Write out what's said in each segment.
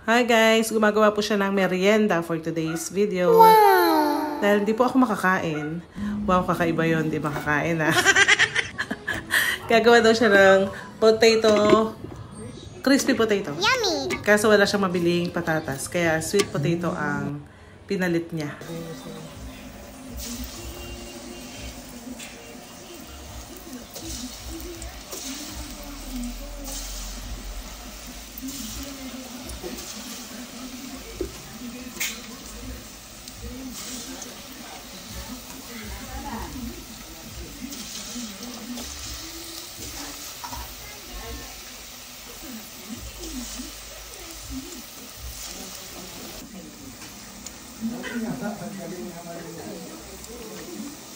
Hi guys! Gumagawa po siya ng merienda for today's video. Wow! Dahil hindi po ako makakain. Wow, kakaiba yun. Hindi makakain ah. Gagawa daw siya ng potato, crispy potato. Yummy! Kaso wala siyang mabiling patatas. Kaya sweet potato ang pinalit niya.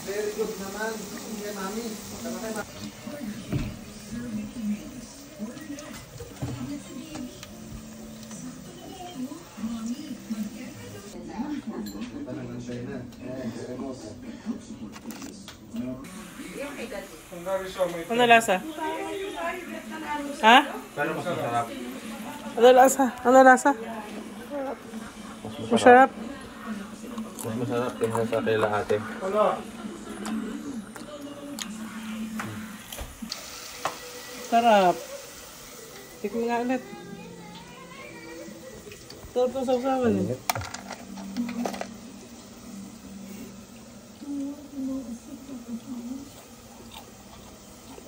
Very good naman. Kay mami. Ano lasa? Ha? Pero mas masarap. Ano lasa? Ano lasa? Masarap. Mas masarap kaysa sa kaila ate. Sarap. Tikman nga ulit. Sarap ng sausawan eh.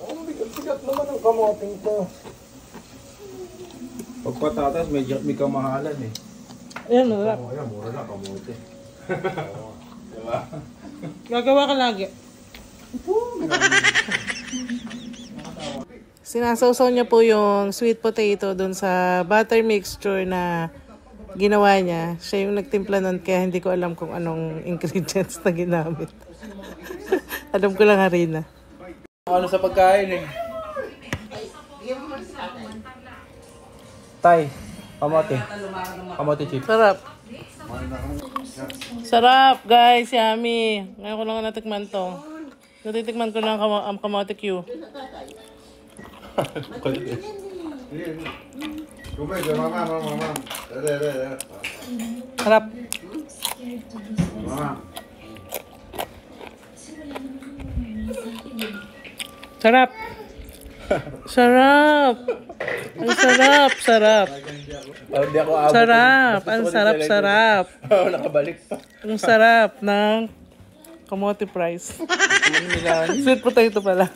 Ang bigat naman ang kamoting to. Pag patatas, may kamahalan eh. Ayan, sarap. Ayan, mura na kamote. Diba? Gagawa ka lagi. Sinasawsaw niya po yung sweet potato dun sa butter mixture na ginawa niya. Siya yung nagtimpla nun kaya hindi ko alam kung anong ingredients na ginamit. Alam ko lang harina. Ano sa pagkain eh? Tay, kamote. Kamote chip. Sarap. Sarap guys, yummy. Ngayon ko lang natikman to. Natitikman ko lang ang kamote Q. Sarap. Sarap. Sarap. Ang sarap, sarap. Sarap. Ang sarap, sarap. Nakabalik pa. Ang sarap ng kamote fries. Sweet potato pala.